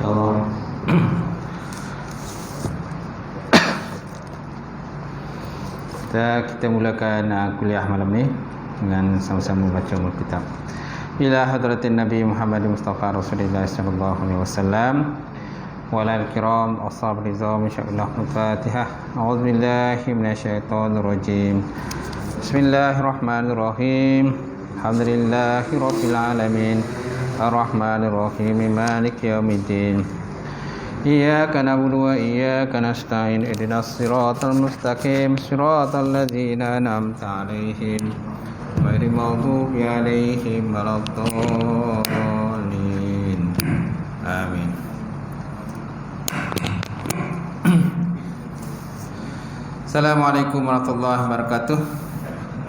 InsyaAllah. Kita mulakan kuliah malam ni dengan sama-sama baca Alkitab. Ila hadratin Nabi Muhammad Mustafa Rasulullah sallallahu alaihi wasallam wa alal kiram ashab rizam insyaallah. Al-Fatihah. A'udzubillahi minasyaitonir rajim. Bismillahirrahmanirrahim. Alhamdulillahi rabbil alamin. Ar-Rahmanir Rahim. Maliki yaumiddin. Iyyaka na'budu wa iyyaka nasta'in. Ihdinas siratal mustaqim. Siratal ladzina an'amta 'alaihim ghairil maghdubi 'alaihim waladdallin. Amin. Assalamualaikum warahmatullahi wabarakatuh.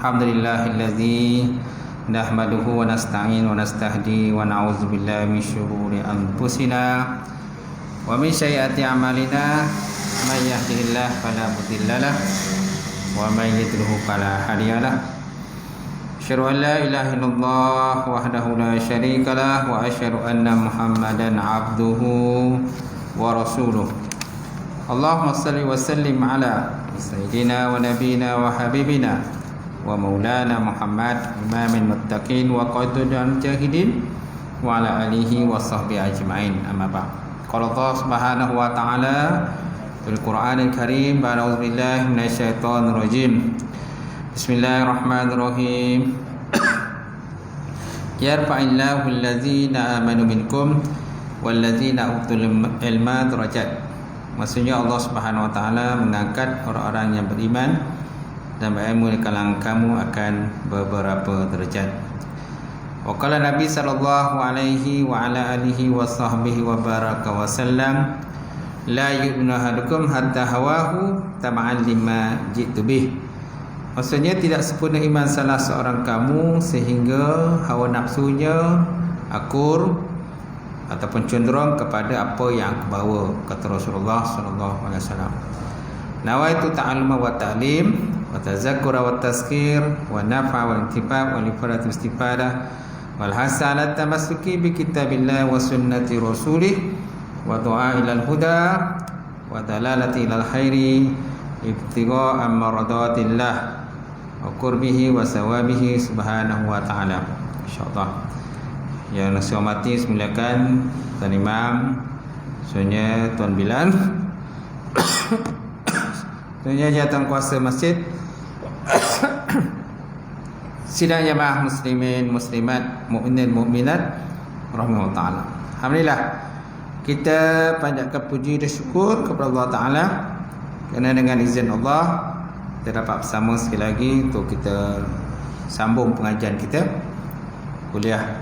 Alhamdulillahilladzi nahmaduhu wa nasta'in wa nastahdi wa na'udzu billahi min syururi anfusina wa min sayyiati a'malina. May yahdihillahu fala mudhillalah wa may yudlilhu fala hadiyalah. Asyhadu an la ilaha illallah wahdahu la syarikalah wa asyhadu anna Muhammadan 'abduhu wa rasuluh. Allahumma shalli wa sallim ala sayyidina wa nabiyina wa habibina wa maulana Muhammad imamil muttaqin wa qaidul mujahidin wa ala alihi wa sahbihi ajma'in. Amma ba'd. Qala Allah Subhanahu wa ta'ala fil Qur'anil Karim, a'udzu billahi minasyaitonir rajim. Bismillahirrahmanirrahim. Yarfa'illahu allazina amanu minkum wallazina utul ilma darajat. Maksudnya Allah Subhanahu wa ta'ala mengangkat orang-orang yang beriman dan berilmu di kalangan kamu akan beberapa derajat. Wa qala Nabi sallallahu alaihi wa ala alihi wa sahbihi wa baraka wa sallam, la yu'minu ahadukum hatta hawahu tama'an lima jitu bih. Maksudnya tidak sempurna iman salah seorang kamu sehingga hawa nafsunya akur ataupun cenderung kepada apa yang aku bawa, kata Rasulullah sallallahu alaihi wasallam. Nawaitu ta'alluma wa ta'lim wa tazakkura wa tazkir wa nafa wa intifa' wa lifarat istifadah wal hasanat tamassuki bi kitabillah wa sunnati rasulih wa du'a ilal huda wa dalalati ilal khairi ibtigha'a maradatillah wa qurbihi wa sawabihi subhanahu wa ta'ala. InsyaAllah. Yang saya hormati semulakan Tuan Imam, sebenarnya Tuan Bilan, sebenarnya jawatan kuasa masjid, sidang jamaah muslimin muslimat, mukminin mukminat rahimahullah taala. Alhamdulillah, kita panjatkan puji dan syukur kepada Allah taala kerana dengan izin Allah kita dapat bersama sekali lagi untuk kita sambung pengajian kita kuliah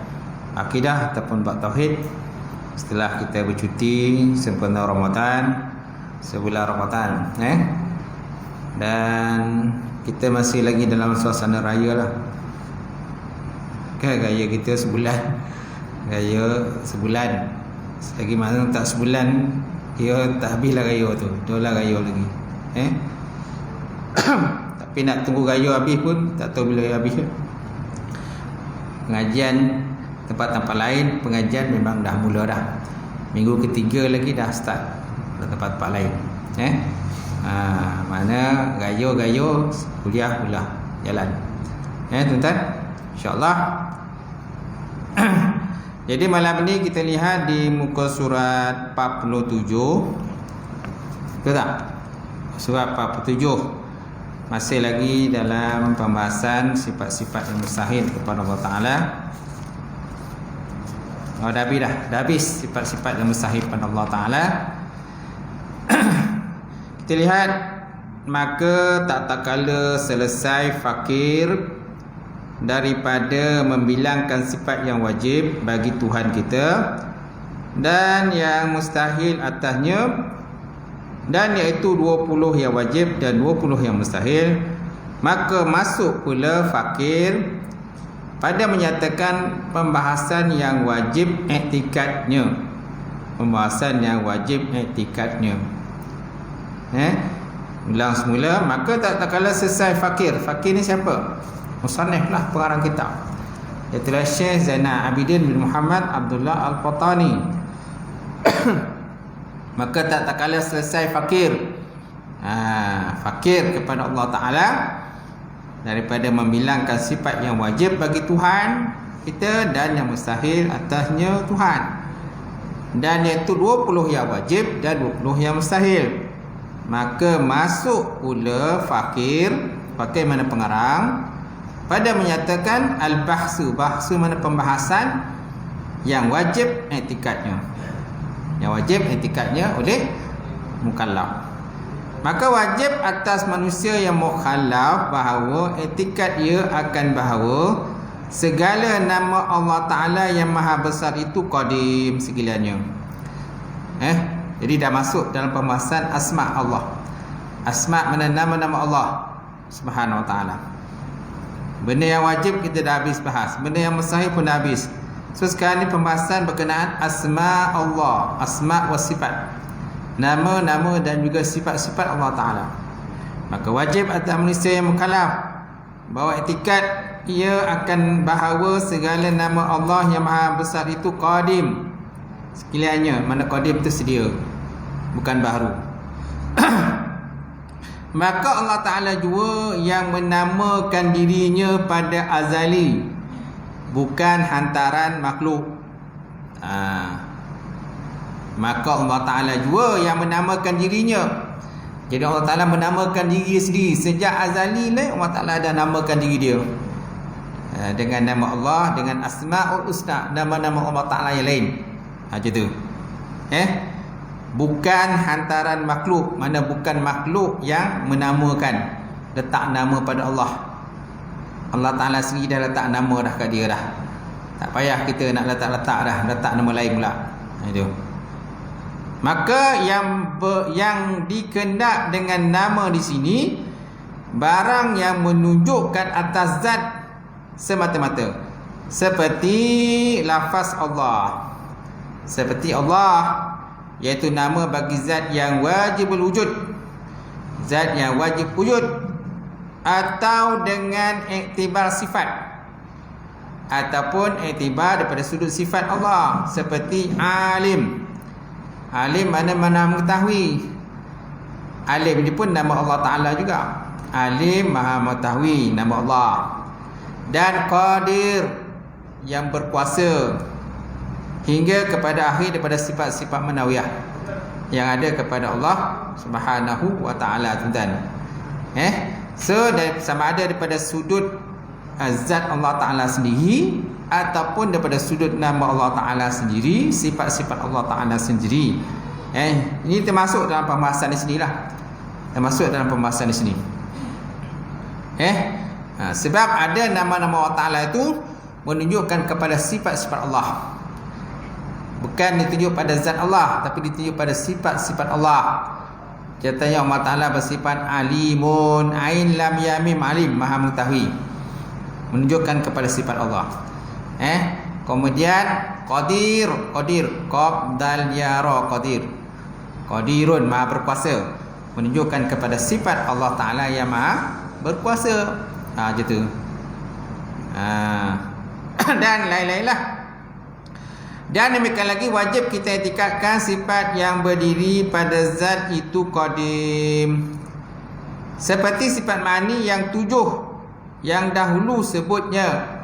akidah ataupun bab tauhid setelah kita bercuti sempena Ramadan, sebulan Ramadan, dan kita masih lagi dalam suasana raya lah. Kan gaya kita sebulan, gaya sebulan. Selagi mana tak sebulan, dia tak habislah gaya tu, dolah gaya lagi. Tapi nak tunggu gaya habis pun tak tahu bila habis. Pengajian tempat-tempat lain, pengajian memang dah mula dah. Minggu ketiga lagi dah start tempat-tempat lain. Mana gayo-gayo kuliah pula jalan. Tuan-tuan, insya-Allah. Jadi malam ni kita lihat di muka surat 47. Betul tak? Surat 47. Masih lagi dalam pembahasan sifat-sifat yang mustahil kepada Allah Taala. Dah habis sifat-sifat yang mustahil kepada Allah Taala. Kita lihat, maka tak kala selesai fakir daripada membilangkan sifat yang wajib bagi Tuhan kita dan yang mustahil atasnya, dan iaitu 20 yang wajib dan 20 yang mustahil, maka masuk pula fakir pada menyatakan pembahasan yang wajib i'tikadnya. Pembahasan yang wajib i'tikadnya. Ulang semula, maka tak kala selesai fakir. Fakir ni siapa? Musannif lah pengarang kitab. Iaitu Syekh Zainal Abidin bin Muhammad Abdullah Al-Qahtani Maka tak kala selesai fakir, fakir kepada Allah Ta'ala daripada membilangkan sifat yang wajib bagi Tuhan kita dan yang mustahil atasnya Tuhan, dan iaitu 20 yang wajib dan 20 yang mustahil. Maka masuk pula fakir mana pengarang pada menyatakan al-bahsu, bahsu mana pembahasan yang wajib i'tikadnya, yang wajib i'tikadnya oleh mukallaf. Maka wajib atas manusia yang mukallaf bahawa i'tikad ia akan bahawa segala nama Allah Ta'ala yang maha besar itu qadim segalanya. Jadi dah masuk dalam pembahasan asma Allah. Asma mana nama-nama Allah Subhanahu Wa Ta'ala. Benda yang wajib kita dah habis bahas, benda yang mustahil pun dah habis. So sekarang ni pembahasan berkenaan asma Allah, asma wa sifat, nama-nama dan juga sifat-sifat Allah Ta'ala. Maka wajib atas manusia yang mukallaf bahawa i'tikad ia akan bahawa segala nama Allah yang maha besar itu qadim sekaliannya. Mana qadim itu sedia, bukan baru. Maka Allah Ta'ala juga yang menamakan dirinya pada azali, bukan hantaran makhluk. Maka Allah Ta'ala juga yang menamakan dirinya. Jadi Allah Ta'ala menamakan diri sendiri. Sejak azali lah Allah Ta'ala dah namakan diri dia dengan nama Allah, dengan asma'ul husna, nama-nama Allah Ta'ala yang lain. Macam tu. Bukan hantaran makhluk. Mana bukan makhluk yang menamakan, letak nama pada Allah. Allah Ta'ala sendiri dah letak nama dah kat dia dah. Tak payah kita nak letak-letak dah, letak nama lain pula. Itu. Maka yang dikendak dengan nama di sini barang yang menunjukkan atas zat semata-mata, seperti lafaz Allah, seperti Allah, iaitu nama bagi zat yang wajibul wujud, zat yang wajib wujud, atau dengan iktibar sifat ataupun iktibar daripada sudut sifat Allah, seperti alim. Alim mana mengetahui. Alim ini pun nama Allah Ta'ala juga. Alim maha mengetahui, nama Allah. Dan qadir, yang berkuasa, hingga kepada akhir daripada sifat-sifat manawiyah yang ada kepada Allah Subhanahu Wa Ta'ala, tuan-tuan. So sama ada daripada sudut zat Allah Ta'ala sendiri ataupun daripada sudut nama Allah Ta'ala sendiri, sifat-sifat Allah Ta'ala sendiri. Ini termasuk dalam pembahasan di sinilah. Termasuk dalam pembahasan di sini. Sebab ada nama-nama Allah Ta'ala itu menunjukkan kepada sifat-sifat Allah. Bukan ditunjuk pada zat Allah, tapi ditunjuk pada sifat-sifat Allah. Contohnya Allah Ta'ala bersifat alimun, ain lam ya mim alim, maha mengetahui, menunjukkan kepada sifat Allah. Kemudian qadir, qaf dal ya ra, qadirun, maha berkuasa, menunjukkan kepada sifat Allah Ta'ala yang maha berkuasa. Gitu. Dan lain-lain lah. Dan demikian lagi wajib kita i'tikadkan sifat yang berdiri pada zat itu qadim, seperti sifat ma'ani yang 7 yang dahulu sebutnya.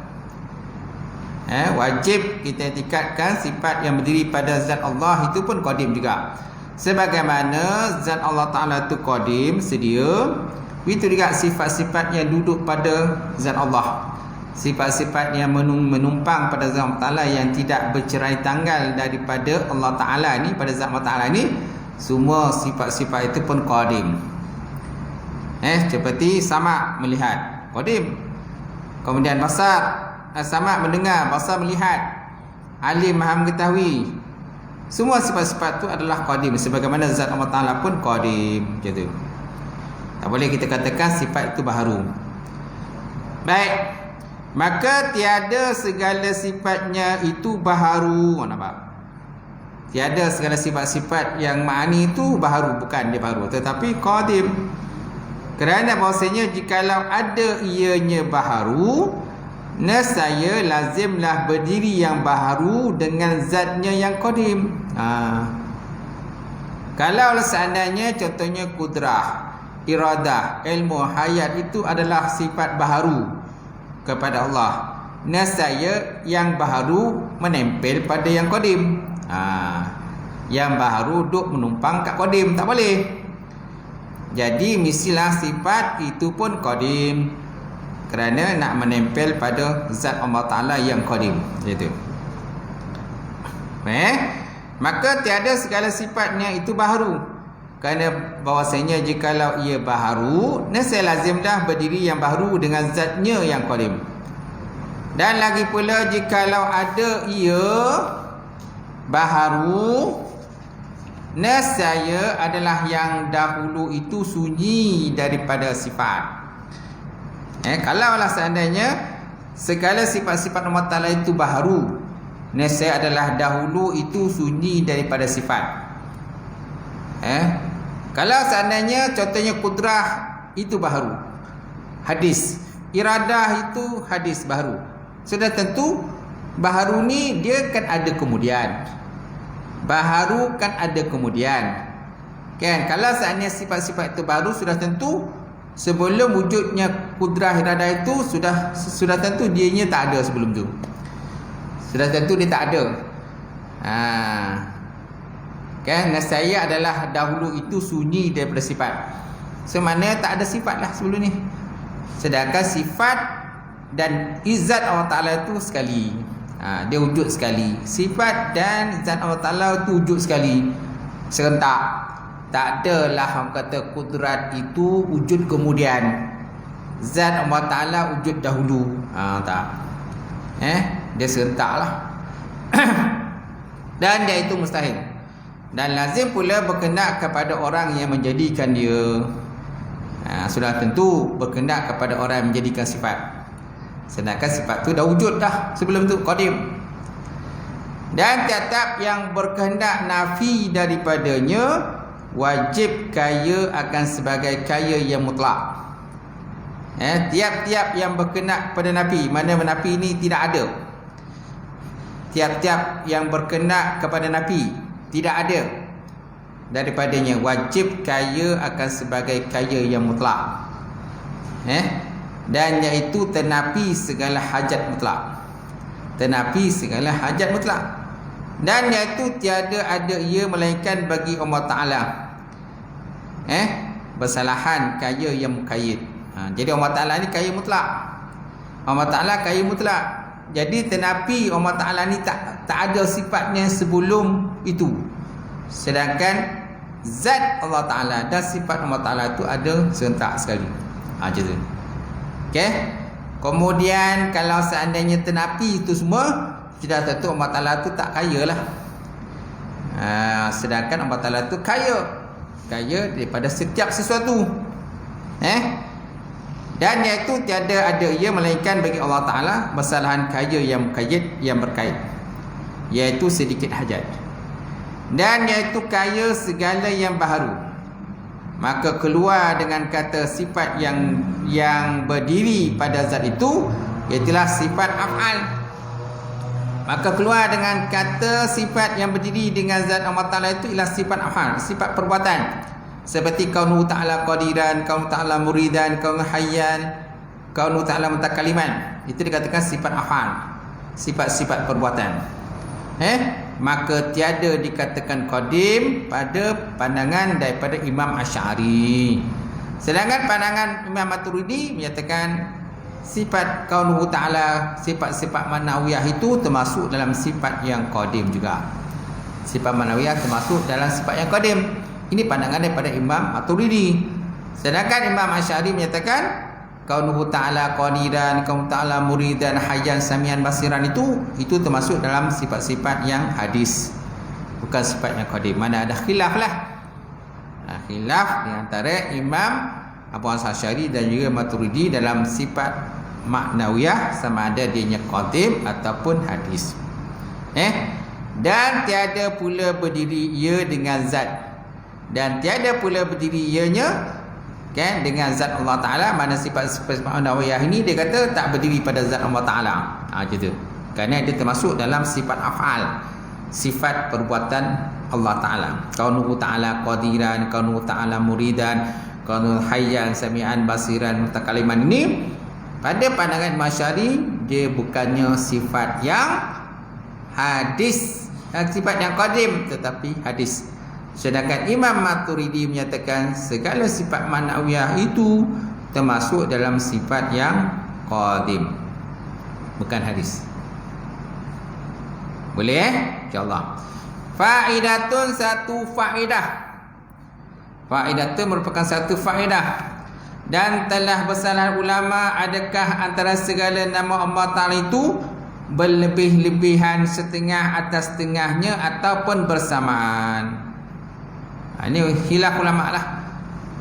Wajib kita i'tikadkan sifat yang berdiri pada zat Allah itu pun qadim juga. Sebagaimana zat Allah Ta'ala itu qadim, sedia, itu juga sifat-sifat yang duduk pada zat Allah, sifat-sifat yang menumpang pada zat Allah Ta'ala yang tidak bercerai tanggal daripada Allah Ta'ala ni, pada zat Allah Ta'ala ni, semua sifat-sifat itu pun qadim. Seperti sama melihat, qadim. Kemudian basar, sama mendengar, basar melihat, alim maha mengetahui. Semua sifat-sifat itu adalah qadim, sebagaimana zat Allah Ta'ala pun qadim. Macam tu. Tak boleh kita katakan sifat itu baharu. Baik. Maka tiada segala sifatnya itu baharu. Nampak? Tiada segala sifat-sifat yang ma'ani itu baharu, bukan dia baharu, tetapi qadim. Kerana bahasanya jikalau ada ianya baharu, nescaya lazimlah berdiri yang baharu dengan zatnya yang qadim. Kalau seandainya contohnya kudrah, iradah, ilmu, hayat itu adalah sifat baharu kepada Allah, nescaya yang baharu menempel pada yang qadim. Yang baharu duk menumpang kat qadim, tak boleh. Jadi mestilah sifat itu pun qadim, kerana nak menempel pada zat Allah Ta'ala yang qadim. Itu. Maka tiada segala sifatnya itu baharu, kerana bahawasanya jikalau ia baharu, nescaya lazimlah berdiri yang baharu dengan zatnya yang qadim. Dan lagi pula jikalau ada ia baharu, nescaya adalah yang dahulu itu sunyi daripada sifat. Kalaulah seandainya segala sifat-sifat Allah Ta'ala itu baharu, nescaya adalah dahulu itu sunyi daripada sifat. Kalau seandainya contohnya kudrah itu baharu, hadis, iradah itu hadis baharu, sudah tentu baharu ni dia kan ada kemudian. Baharu kan ada kemudian. Kan, kalau seandainya sifat-sifat itu baru, sudah tentu sebelum wujudnya kudrah iradah itu sudah tentu dianya tak ada sebelum tu. Sudah tentu dia tak ada. Kan, nescaya adalah dahulu itu sunyi daripada sifat. Semana tak ada sifat lah sebelum ni. Sedangkan sifat dan izat Allah Ta'ala itu sekali. Dia wujud sekali. Sifat dan zat Allah Ta'ala itu wujud sekali, serentak. Tak adalah orang kata kudrat itu wujud kemudian, zat Allah Ta'ala wujud dahulu. Tak. Dia serentak lah. Dan dia itu mustahil. Dan lazim pula berkendak kepada orang yang menjadikan dia. Sudah tentu berkendak kepada orang yang menjadikan sifat. Sedangkan sifat tu dah wujud dah sebelum tu, qadim. Dan tiap-tiap yang berkehendak nafi daripadanya wajib kaya akan sebagai kaya yang mutlak. Tiap-tiap yang berkehendak pada nafi, mana menafi ini tidak ada. Tiap-tiap yang berkehendak kepada nafi tidak ada daripadanya, wajib kaya akan sebagai kaya yang mutlak. Dan iaitu tenapi segala hajat mutlak. Tenapi segala hajat mutlak. Dan iaitu tiada ada ia melainkan bagi Allah Ta'ala bersalahan kaya yang muqayyid. Jadi Allah Ta'ala ni kaya mutlak. Allah Ta'ala kaya mutlak. Jadi tenapi Allah Ta'ala ni tak ada sifatnya sebelum itu. Sedangkan zat Allah Ta'ala dan sifat Allah Ta'ala itu ada serentak sekali. Macam tu. Okay. Kemudian kalau seandainya tenapi itu semua, sudah tentu Allah Ta'ala itu tak kaya lah. Sedangkan Allah Ta'ala itu kaya daripada setiap sesuatu. Dan iaitu tiada ada ia melainkan bagi Allah Ta'ala bersalahan kaya yang muqayyid, yang berkait, iaitu sedikit hajat. Dan iaitu kaya segala yang baharu. Maka keluar dengan kata sifat yang berdiri pada zat itu, iaitulah sifat af'al. Maka keluar dengan kata sifat yang berdiri dengan zat Allah Ta'ala itu ialah sifat af'al, sifat perbuatan. Seperti kaunuhu ta'ala qadiran, kaunuhu ta'ala muridan, kaunuhu hayyan, kaunuhu ta'ala mutakaliman. Itu dikatakan sifat af'al, sifat-sifat perbuatan. Maka tiada dikatakan qadim pada pandangan daripada Imam Asy'ari. Sedangkan pandangan Imam Maturidi menyatakan sifat kaunuhu ta'ala, sifat-sifat manawiyah itu termasuk dalam sifat yang qadim juga. Sifat manawiyah termasuk dalam sifat yang qadim. Ini pandangan daripada Imam Maturidi. Sedangkan Imam Asy'ari menyatakan kaunuhu ta'ala qadiran, kaunuhu ta'ala muridan, hayyan, samian, basiran itu termasuk dalam sifat-sifat yang hadis, bukan sifat yang qadim. Mana ada khilaf lah. Khilaf di antara Imam Abu Hasan Asy'ari dan juga Maturidi dalam sifat maknawiyah, sama ada dia qadim ataupun hadis. Dan tiada pula berdiri ia dengan zat, dan tiada pula berdiri ianya kan, dengan zat Allah Ta'ala. Mana sifat-sifat ma'nawiyah ini dia kata tak berdiri pada zat Allah Ta'ala. Macam tu. Kerana dia termasuk dalam sifat af'al, sifat perbuatan Allah Ta'ala. Kaunuhu Ta'ala qadiran, kaunuhu Ta'ala muridan, kaunuhu hayyan, sami'an, basiran, mutakaliman. Ini pada pandangan Masyari dia bukannya sifat yang hadis, sifat yang qadim, tetapi hadis. Sedangkan Imam Maturidi menyatakan segala sifat ma'nawiyah itu termasuk dalam sifat yang qadim, bukan hadis. Boleh InsyaAllah. Faidatun, satu faedah. Faidatun merupakan satu faedah. Dan telah bersalah ulama, adakah antara segala nama Allah Ta'ala itu berlebih-lebihan, setengah atas setengahnya, ataupun bersamaan? Ini khilaf ulama lah.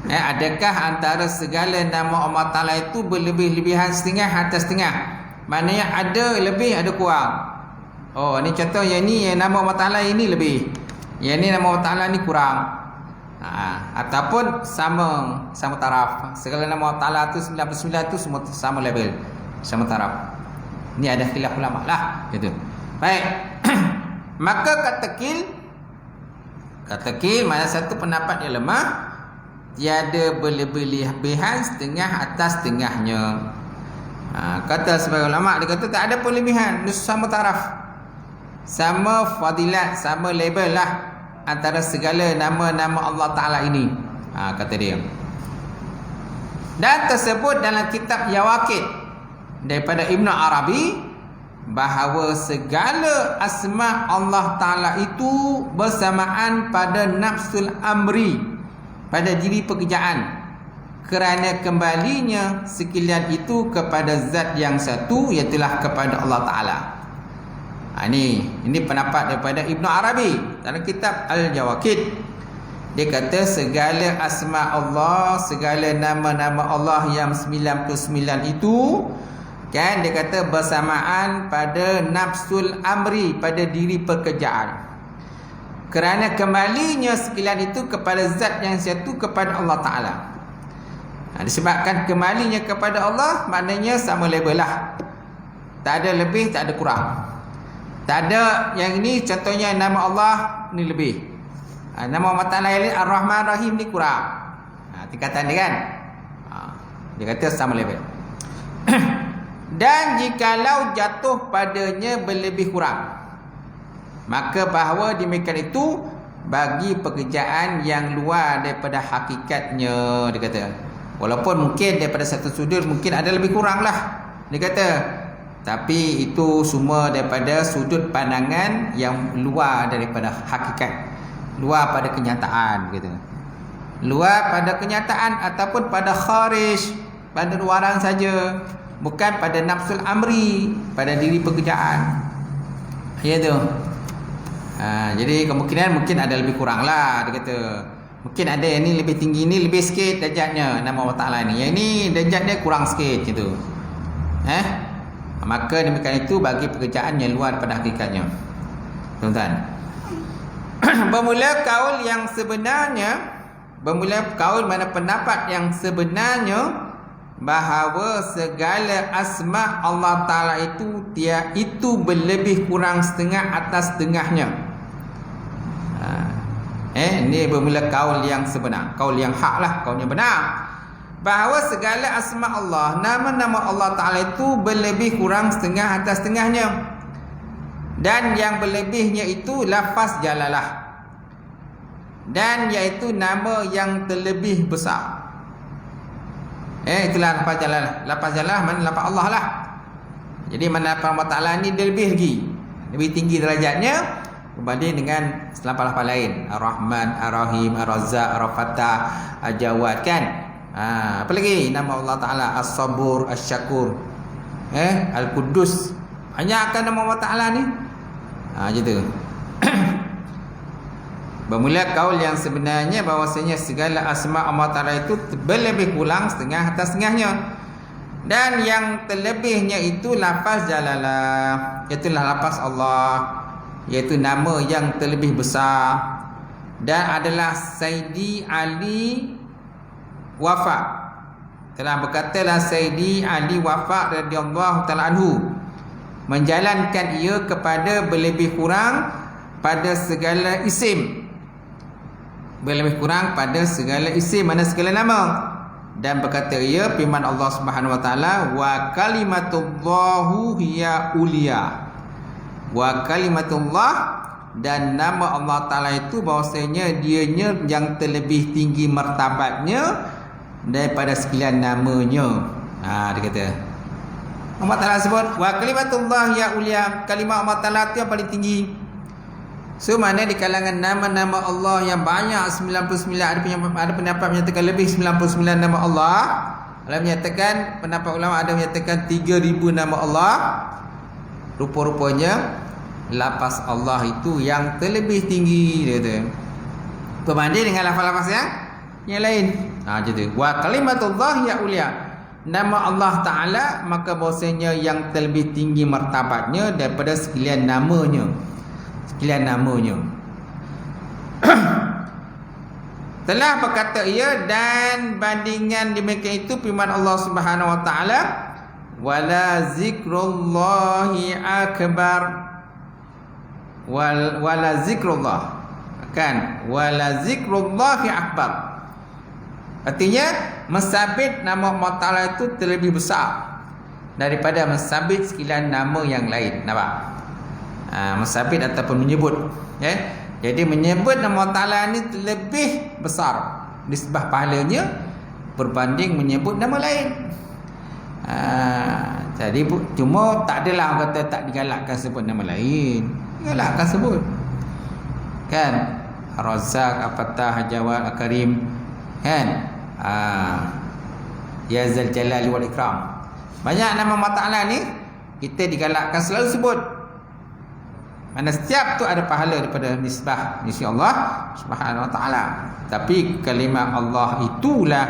Adakah antara segala nama Allah Ta'ala itu berlebih-lebihan, setengah atas setengah? Maknanya ada lebih, ada kurang. Oh, ni contoh yang ni nama Allah Ta'ala ini lebih, yang ni nama Allah Ta'ala ni kurang. Ataupun sama taraf. Segala nama Allah Ta'ala tu 99 tu semua sama level, sama taraf. Ni ada khilaf ulama lah gitu. Baik. Maka kata kil mana satu pendapat yang lemah, tiada berlebih-lebihan, setengah atas setengahnya. Kata sebagai ulama, dia kata tak ada perlebihan, sama taraf, sama fadilat, sama level lah antara segala nama-nama Allah Ta'ala ini. Kata dia. Dan tersebut dalam kitab Yawaqid daripada Ibn Arabi, bahawa segala asma Allah Ta'ala itu bersamaan pada nafsul amri, pada diri pekerjaan, kerana kembalinya sekalian itu kepada zat yang satu, iaitulah kepada Allah Ta'ala. Ini pendapat daripada Ibn Arabi dalam kitab Al-Jawaqid. Dia kata segala asma Allah, segala nama-nama Allah yang 99 itu, kan, dia kata bersamaan pada nafsul amri, pada diri pekerjaan, kerana kembalinya sekalian itu kepada zat yang satu, kepada Allah Ta'ala. Disebabkan kembalinya kepada Allah, maknanya sama level lah, tak ada lebih, tak ada kurang. Tak ada yang ini contohnya nama Allah ni lebih, nama Allah Ta'ala Ar-Rahman Rahim ni kurang, tingkatan dia kan. Dia kata sama level. Dan jikalau jatuh padanya berlebih kurang, maka bahawa demikian itu bagi pekerjaan yang luar daripada hakikatnya. Dia kata walaupun mungkin daripada satu sudut mungkin ada lebih kurang lah, dia kata, tapi itu semua daripada sudut pandangan yang luar daripada hakikat, luar pada kenyataan, gitu. Luar pada kenyataan ataupun pada kharij, pada luaran saja, bukan pada nafsul amri, pada diri pekerjaan. Ya tu. Jadi kemungkinan mungkin ada lebih kurang lah, dia kata. Mungkin ada yang ni lebih tinggi, ni lebih sikit darjatnya nama Allah Ta'ala ni, yang ni darjatnya kurang sikit gitu. Maka demikian itu bagi pekerjaan yang luar daripada hakikatnya. Tuan-tuan. Bermula kaul yang sebenarnya, bermula kaul mana pendapat yang sebenarnya, bahawa segala asma Allah Ta'ala itu berlebih kurang setengah atas setengahnya. Ini bermula kaul yang sebenar, kaul yang hak lah, kaul yang benar, bahawa segala asma Allah, nama-nama Allah Ta'ala itu berlebih kurang setengah atas setengahnya. Dan yang berlebihnya itu lafaz jalalah, dan iaitu nama yang terlebih besar. Itulah lafaz jalalah. Lafaz jalalah mana lafaz Allah lah. Jadi mana lafaz Allah Ta'ala ni dia lebih lagi, lebih tinggi derajatnya berbanding dengan lafaz-lafaz lain. Ar-Rahman, Ar-Rahim, Ar-Razzaq, Ar-Fatah, Al-Jawad, kan. Apa lagi nama Allah Ta'ala? As-Sabur, As-Syakur, Al-Quddus. Banyakkan nama Allah Ta'ala ni. Gitu. Bermula kaul yang sebenarnya bahawasanya segala asma Allah Ta'ala itu berlebih kurang setengah atas setengahnya. Dan yang terlebihnya itu lafaz jalalah, itulah lafaz Allah, iaitu nama yang terlebih besar. Dan adalah Sayyidi Ali Wafaq. Telah berkatalah Sayyidi Ali Wafaq radhiyallahu ta'ala anhu, menjalankan ia kepada berlebih kurang pada segala isim. Berlebih kurang pada segala isim, mana segala nama. Dan berkata ia firman Allah Subhanahu wa taala, wa kalimatullahu hiya ulia. Wa kalimatullah, dan nama Allah Taala itu bahwasanya dianya yang terlebih tinggi martabatnya daripada sekalian namanya. Dia kata Allah Taala sebut wa kalimatullah ya ulia, kalimah Allah Taala itu yang paling tinggi. So mana di kalangan nama-nama Allah yang banyak 99, ada pendapat menyatakan lebih 99 nama Allah. Ada menyatakan, pendapat ulama ada menyatakan 3000 nama Allah. Rupa-rupanya lafaz Allah itu yang terlebih tinggi, dia kata, berbanding dengan lafaz-lafaz yang lain. Jadi wa kalimatullah ya ulia, nama Allah Ta'ala maka bahasanya yang terlebih tinggi martabatnya daripada sekalian namanya. Telah berkata ia, dan bandingan demikian itu firman Allah Subhanahu wa taala, wala zikrullahi akbar, wala zikrullah, kan, wala zikrullahi akbar. Artinya mensabit nama Allah Ta'ala itu terlebih besar daripada mensabit sekalian nama yang lain. Nampak? Mensabit ataupun menyebut, jadi menyebut nama Allah Ta'ala ni lebih besar nisbah pahalanya berbanding menyebut nama lain. Jadi cuma tak adalah kata tak digalakkan sebut nama lain, digalakkan sebut, kan, Ar-Razzaq, Al-Fattah, Al-Jawad, Al-Karim, kan, Ya Zal Jalali wal Ikram. Banyak nama Allah Ta'ala ni kita digalakkan selalu sebut, mana setiap tu ada pahala daripada nisbah Allah Subhanahu wa taala. Tapi kalimah Allah itulah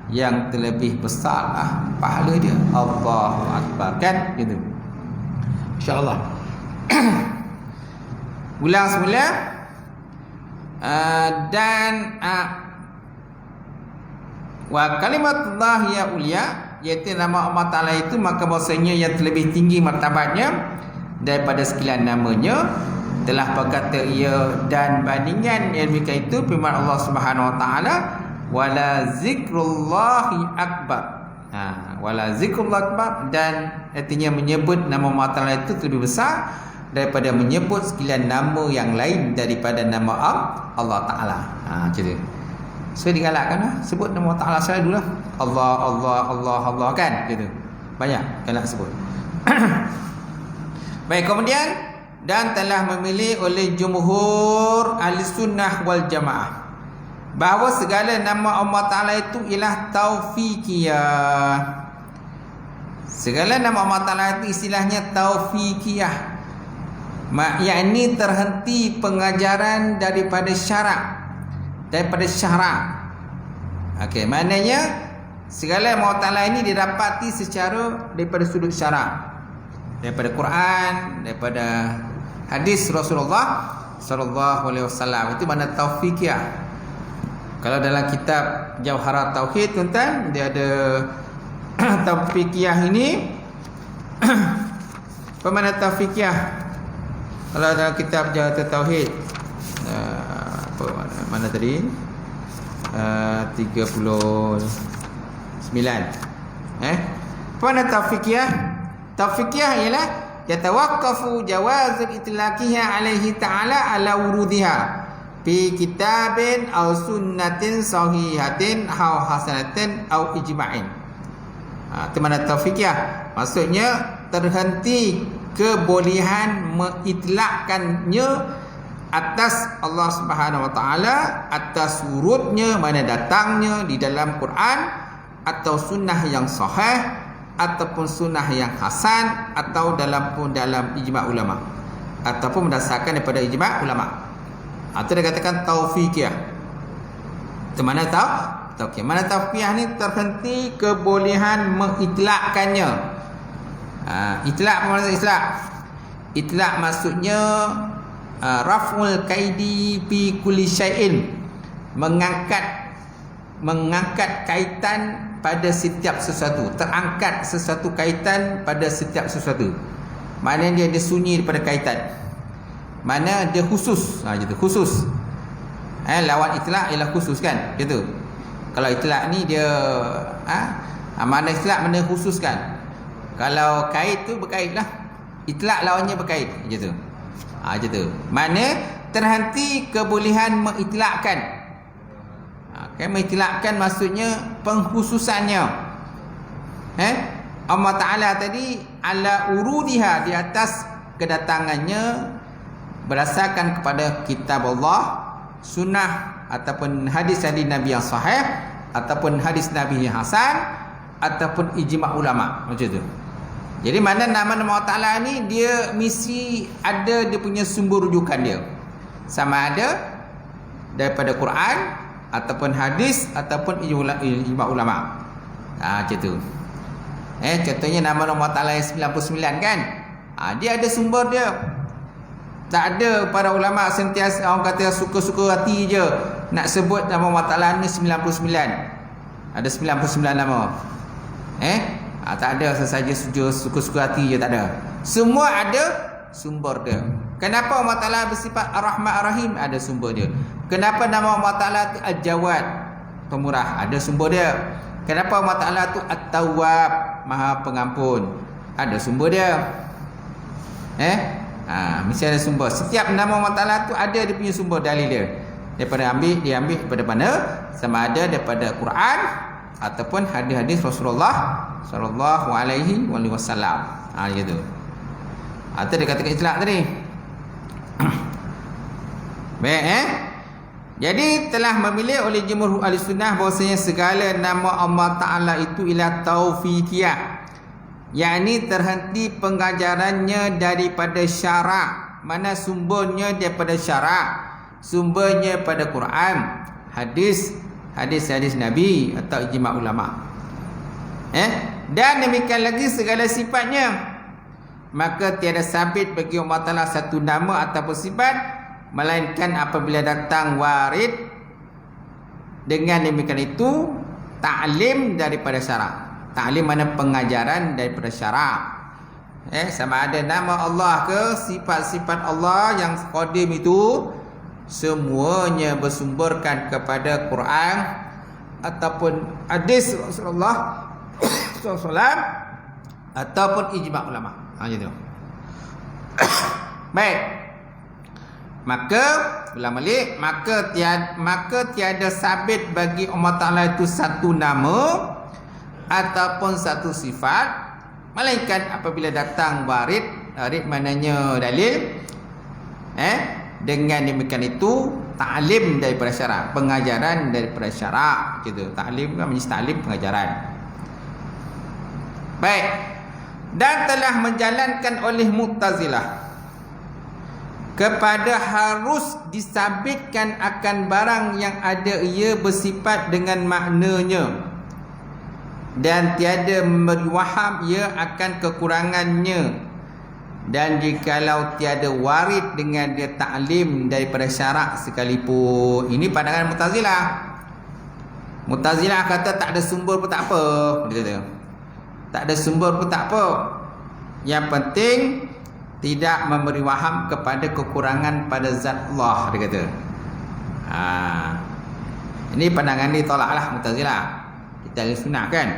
yang terlebih besar pahala dia. Allahu akbar, kan, gitu. Insya-Allah. Ulang semula. Dan wa kalimatullah ya ulia, iaitu nama Allah Ta'ala itu maka bahasanya yang terlebih tinggi martabatnya daripada sekalian namanya. Telah berkata ia, dan bandingan yang demikian itu firman Allah Subhanahu wa taala, wala zikrullahi akbar. Wala zikrullahi akbar, dan artinya menyebut nama Allah Ta'ala itu lebih besar daripada menyebut sekalian nama yang lain daripada nama Allah Ta'ala. Cerita. So digalakkan sebut nama Allah Ta'ala saya dululah. Allah, Allah, Allah, Allah, kan, gitu. Banyak galak sebut. Baik, kemudian, dan telah memilih oleh jumhur ahli sunnah wal jamaah bahawa segala nama Allah Ta'ala itu ialah taufiqiyah. Segala nama Allah Ta'ala itu istilahnya taufiqiyah, yakni terhenti pengajaran daripada syarak. Okey, maknanya segala nama Allah Ta'ala ini didapati secara daripada sudut syarak, daripada Quran, daripada hadis Rasulullah sallallahu alaihi wasallam. Itu makna taufiqiyah. Kalau dalam kitab Jauharat Tauhid, tuan-tuan, dia ada taufiqiyah ini. Apa makna taufiqiyah? Kalau dalam kitab Jauharat Tauhid, apa mana tadi? 39. Apa makna taufiqiyah? Taufiqiyah ialah yatawaqqafu jawazul itlaqiha alaihi ta'ala ala wurudiha fi kitabin aw sunnatin sahihatin aw hasanatin aw ijma'in. Itu makna taufiqiyah. Maksudnya terhenti kebolehan mengitlakkannya atas Allah Subhanahu wa taala, atas wurudnya, mana datangnya di dalam Quran atau sunnah yang sahih ataupun sunnah yang hasan, atau dalam ijma' ulama, ataupun berdasarkan daripada ijma' ulama. Itu dia katakan taufiqiyah. Itu mana taufiqiyah? Mana taufiqiyah ni terhenti kebolehan mengitlakkannya. Itlak apa maksud itlak? Itlak maksudnya raf'ul kaidi fi kulli syai'in, mengangkat mengangkat kaitan pada setiap sesuatu, terangkat sesuatu kaitan pada setiap sesuatu. Maknanya dia sunyi daripada kaitan. Mana dia khusus, gitu, khusus. Lawan itlaq ialah khusus kan, gitu. Kalau itlaq ni dia mana itlaq mana khususkan. Kalau kait tu berkait lah, itlaq lawannya berkait, gitu. Gitu. Mana terhenti kebolehan mengitlaqkan. Mengitlaqkan maksudnya pengkhususannya. Allah Ta'ala tadi ala urudiha, di atas kedatangannya berdasarkan kepada kitab Allah, sunnah ataupun hadis-hadis Nabi yang sahih, ataupun hadis Nabi yang hasan, ataupun ijma' ulama, macam tu. Jadi mana nama-nama Allah Ta'ala ni dia mesti ada dia punya sumber rujukan dia. Sama ada daripada Quran ataupun hadis ataupun ijma' ulama. Macam tu. Contohnya nama-nama Allah Ta'ala yang 99 kan. Dia ada sumber dia. Tak ada para ulama sentiasa orang kata suka-suka hati je nak sebut nama Allah Ta'ala ni 99. Ada 99 nama. Tak ada sesaja suka-suka hati je, tak ada. Semua ada sumber dia. Kenapa Allah Ta'ala bersifat Ar-Rahman Ar-Rahim? Ada sumber dia. Kenapa nama Allah Ta'ala tu Al-Jawad, pemurah? Ada sumber dia. Kenapa Allah Ta'ala tu At-Tawwab, Maha Pengampun? Ada sumber dia. Mesti ada sumber. Setiap nama Allah Ta'ala tu ada dia punya sumber dalil dia. Dia ambil daripada mana? Sama ada daripada Quran ataupun hadis-hadis Rasulullah sallallahu alaihi wasallam. Gitu. Atau dia katakan itlaq tadi. Baik, Jadi telah memilih oleh jumhur ahli sunnah bahawasanya segala nama Allah Ta'ala itu ialah taufiqiyah, yakni terhenti pengajarannya daripada syarak. Mana sumbernya daripada syarak? Sumbernya pada Quran, hadis Nabi atau ijma' ulama. Dan demikian lagi segala sifatnya, maka tiada sabit bagi Allah Ta'ala satu nama ataupun sifat, melainkan apabila datang warid. Dengan demikian itu ta'lim daripada syarak. Ta'lim mana pengajaran daripada syarak. Sama ada nama Allah ke sifat-sifat Allah yang qadim itu, semuanya bersumberkan kepada Quran ataupun hadis Rasulullah SAW ataupun ijma' ulama. Gitu. Baik. Maka ulang balik, maka tiada sabit bagi Allah Ta'ala itu satu nama ataupun satu sifat, melainkan apabila datang warid. Warid maknanya dalil. Dengan demikian itu ta'lim daripada syarak, pengajaran daripada syarak, gitu. Ta'lim kan menjadi ta'lim, pengajaran. Baik. Dan telah menjalankan oleh Mu'tazilah kepada harus disabitkan akan barang yang ada ia bersifat dengan maknanya, dan tiada memberi waham ia akan kekurangannya, dan jikalau tiada warid dengan dia ta'lim daripada syarak sekalipun. Ini pandangan Mu'tazilah. Mu'tazilah kata tak ada sumber pun tak apa. Dia kata tak ada sumber pun tak apa, yang penting tidak memberi waham kepada kekurangan pada zat Allah, dia kata. Ini pandangan ni tolaklah Mu'tazilah. Kita sunnah kan.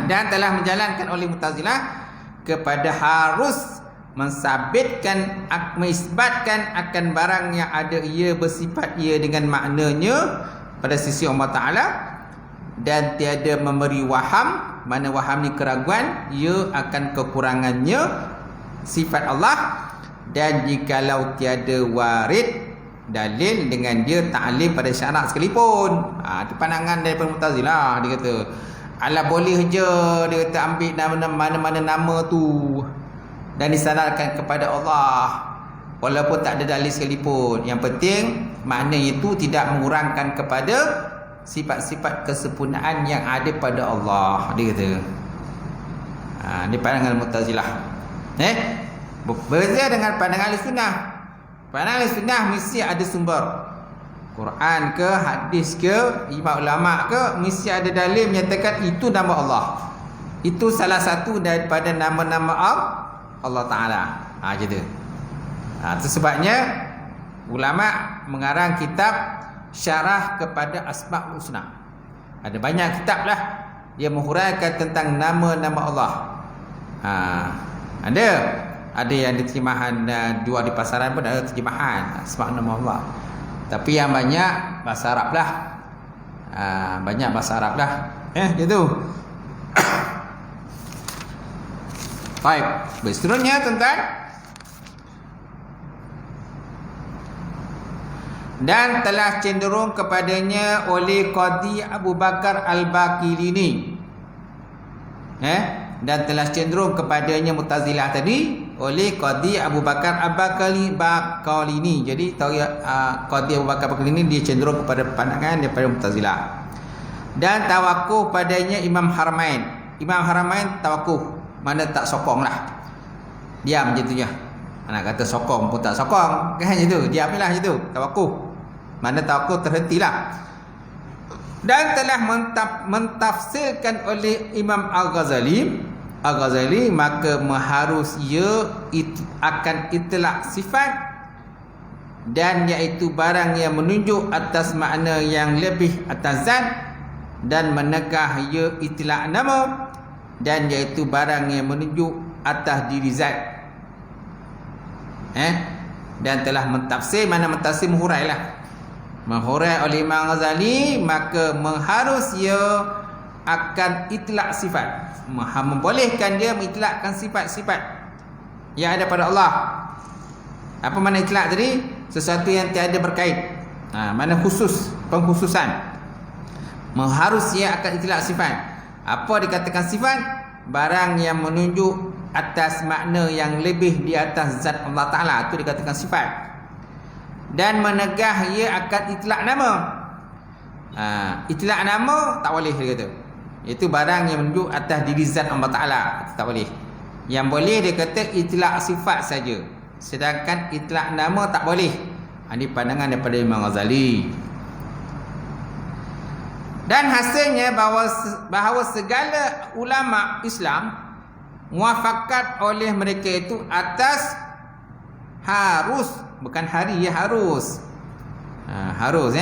Dan telah menjalankan oleh Mu'tazilah kepada harus mensabitkan, mengisbatkan akan barang yang ada ia bersifat ia dengan maknanya pada sisi Allah Ta'ala, dan tiada memberi waham. Mana waham ni keraguan, ia akan kekurangannya sifat Allah. Dan jikalau tiada warid dalil dengan dia ta'lim pada syarak sekalipun. Itu pandangan daripada Mu'tazilah. Dia kata ala boleh je, dia kata ambil mana-mana nama tu dan disandarkan kepada Allah walaupun tak ada dalil sekalipun. Yang penting makna itu tidak mengurangkan kepada sifat-sifat kesempurnaan yang ada pada Allah, dia kata. Ini pandangan Mu'tazilah. Berbeza dengan pandangan Ahli Sunnah. Pandangan Ahli Sunnah mesti ada sumber. Quran ke, hadis ke, ijma' ulama ke, mesti ada dalil menyatakan itu nama Allah. Itu salah satu daripada nama-nama Allah Ta'ala. Macam tu. Itu sebabnya ulama mengarang kitab syarah kepada Asma'ul Husna. Ada banyak kitab lah dia menghuraikan tentang nama-nama Allah. Ada yang terjemahan jual di pasaran pun ada terjemahan Asma' nama Allah. Tapi yang banyak bahasa Arab lah. Banyak bahasa Arab lah. Gitu. Baik, seterusnya tentang dan telah cenderung kepadanya oleh Qadhi Abu Bakar Al-Baqirini. Dan telah cenderung kepadanya Mu'tazilah tadi oleh Qadhi Abu Bakar Al-Baqilini. Jadi tahu ya, Qadhi Abu Bakar Al-Baqilini dia cenderung kepada pandangan daripada Mu'tazilah. Dan tawakuf padanya Imam Haramain. Imam Haramain tawakuf, mana tak sokong lah, diam je tu je. Anak kata sokong pun tak sokong, kan je tu, diam lah je tu, tawakuf. Mana tawakuf terhentilah. Dan telah mentafsirkan oleh Imam Al-Ghazali, maka mengharus ia akan itlaq sifat, dan iaitu barang yang menunjuk atas makna yang lebih atas zat, dan menegah ia itlaq nama, dan iaitu barang yang menunjuk atas diri zat. Dan telah mentafsir, mana mentafsir menghurai lah, menghurai oleh Imam Ghazali, maka mengharus ia akan itlaq sifat, membolehkan dia mengitlaqkan sifat-sifat yang ada pada Allah. Apa makna itlaq tadi? Sesuatu yang tiada berkait. Mana khusus, pengkhususan. Mengharus ia akan itlaq sifat. Apa dikatakan sifat? Barang yang menunjuk atas makna yang lebih di atas zat Allah Ta'ala, itu dikatakan sifat. Dan menegah ia akan itlaq nama. Itlaq nama tak boleh dia kata. Itu barang yang menunjuk atas diri zat Allah Ta'ala, itu tak boleh. Yang boleh dia kata itlaq sifat saja, sedangkan itlaq nama tak boleh. Ini pandangan daripada Imam Ghazali. Dan hasilnya bahawa segala ulama Islam muafakat oleh mereka itu atas harus, bukan hari ya, harus. Harus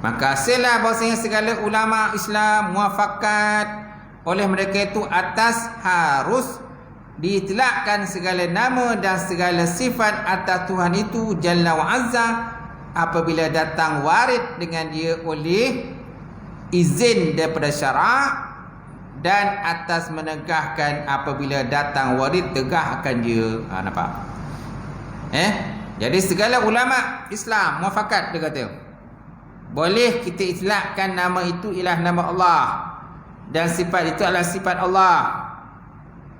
Maka hasillah bahawasanya segala ulama Islam muafakat oleh mereka itu atas harus diitlaqkan segala nama dan segala sifat atas Tuhan itu Jalla wa Azza, apabila datang warid dengan dia oleh izin daripada syarak, dan atas menegahkan apabila datang warid tegahkan dia. Nampak? Jadi segala ulama Islam muafakat, dia kata boleh kita itlaqkan nama itu ialah nama Allah, dan sifat itu adalah sifat Allah,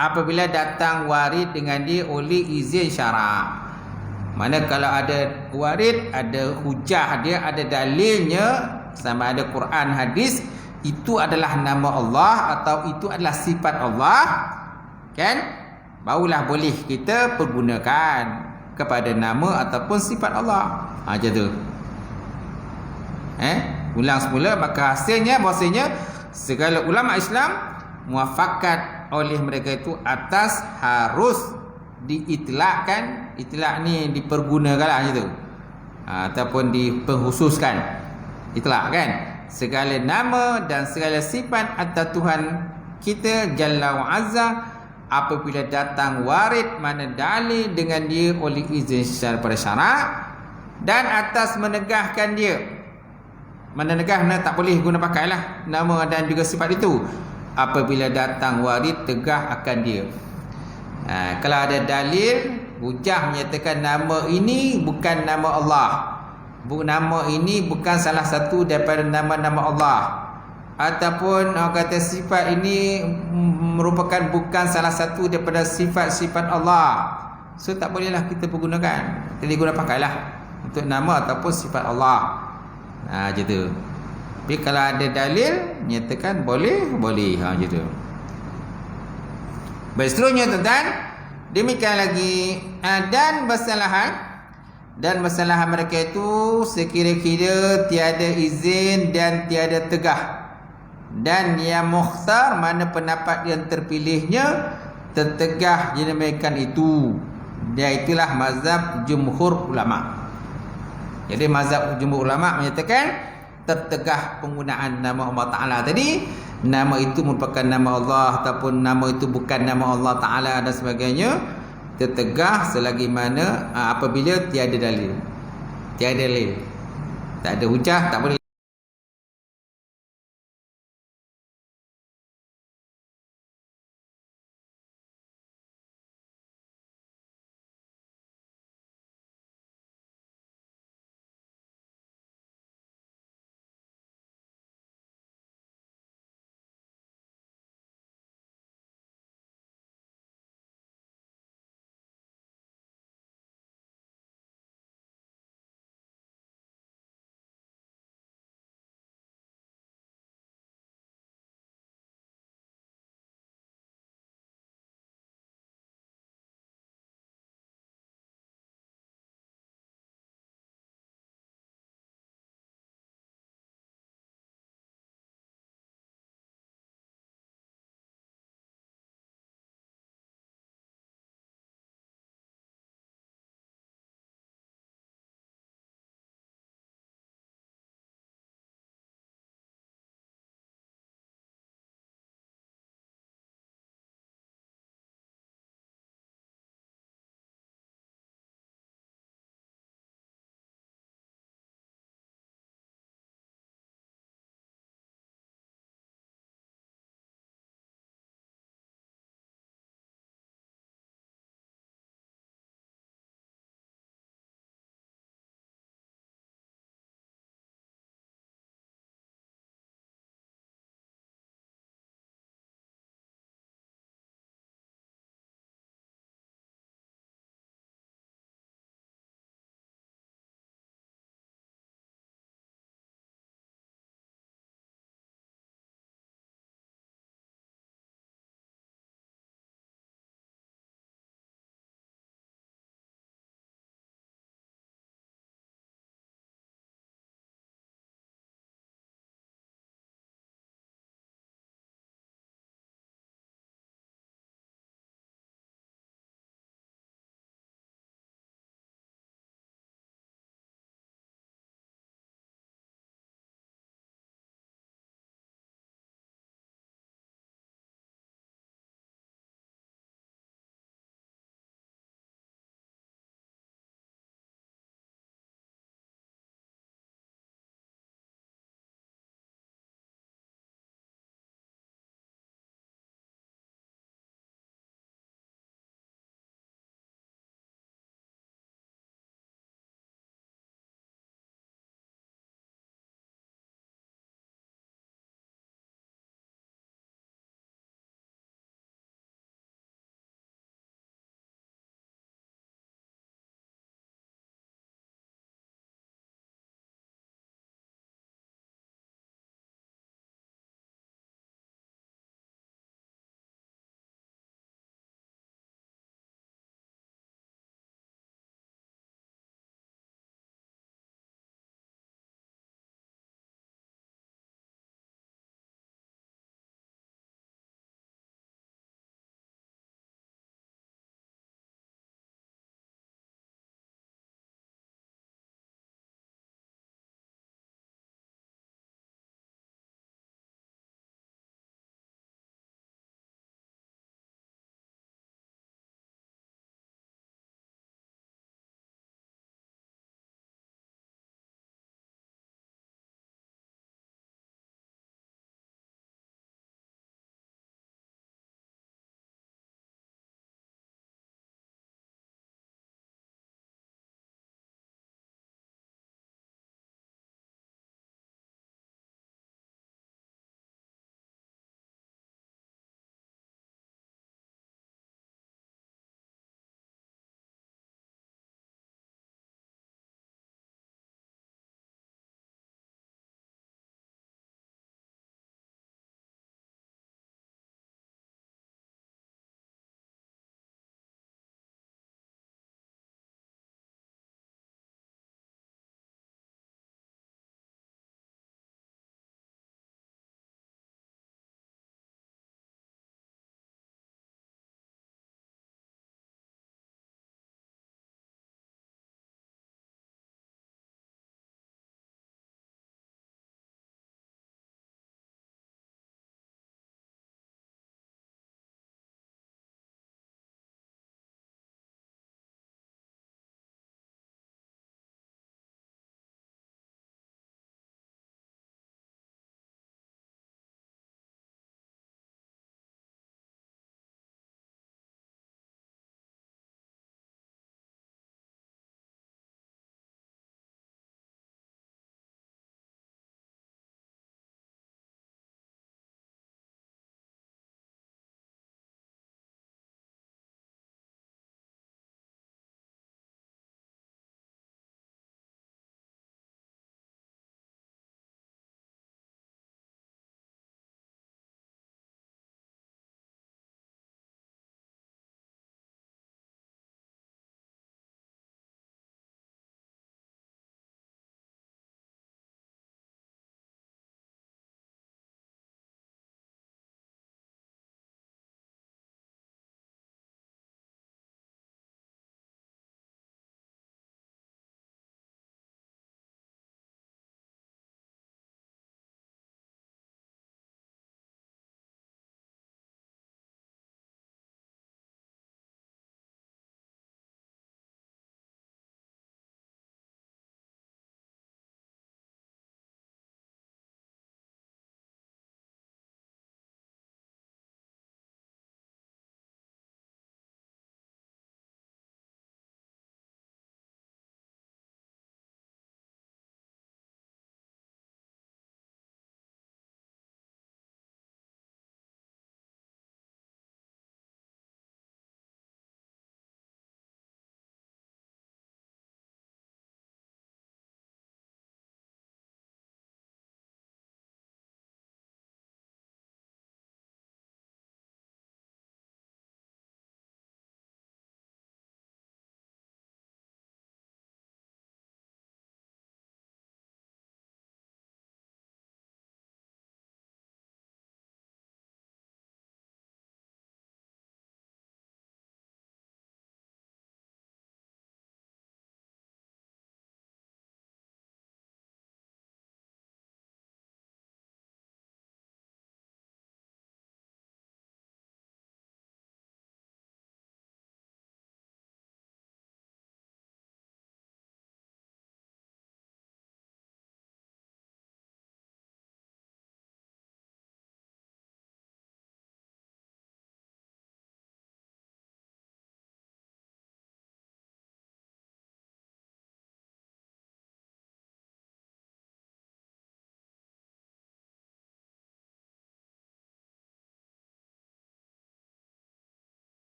apabila datang warid dengan dia oleh izin syarak. Mana kalau ada warid, ada hujah dia, ada dalilnya, sama ada Quran, hadis, itu adalah nama Allah atau itu adalah sifat Allah, kan? Barulah boleh kita pergunakan kepada nama ataupun sifat Allah. Macam tu. Ulang semula, maka hasilnya bahasanya segala ulama Islam muafakat oleh mereka itu atas harus diitlaqkan. Itlaq ni dipergunakan lah macam tu, ataupun dipengkhususkan. Itlaq kan, segala nama dan segala sifat atas Tuhan kita Jalla wa Azza, apabila datang warid mana dalil dengan dia oleh izin daripada syarak, dan atas menegahkan dia. Mana negah tak boleh guna pakai lah nama dan juga sifat itu, apabila datang warid tegah akan dia. Kalau ada dalil hujah menyatakan nama ini bukan nama Allah, nama ini bukan salah satu daripada nama-nama Allah, ataupun orang kata sifat ini merupakan bukan salah satu daripada sifat-sifat Allah, so tak bolehlah kita pergunakan. Jadi guna pakailah untuk nama ataupun sifat Allah. Macam tu. Tapi kalau ada dalil menyatakan boleh, macam tu. Baik, seterusnya tuan-tuan, demikian lagi, dan bersalahan Dan masalah mereka itu sekira-kira tiada izin dan tiada tegah. Dan yang mukhtar, mana pendapat yang terpilihnya tertegah dinamakan itu. Dia itulah mazhab jumhur ulama. Jadi mazhab jumhur ulama menyatakan tertegah penggunaan nama Allah Ta'ala tadi. Nama itu merupakan nama Allah ataupun nama itu bukan nama Allah Ta'ala dan sebagainya, tertegah selagi mana apabila tiada dalil. Tiada dalil, tak ada hujah, tak boleh.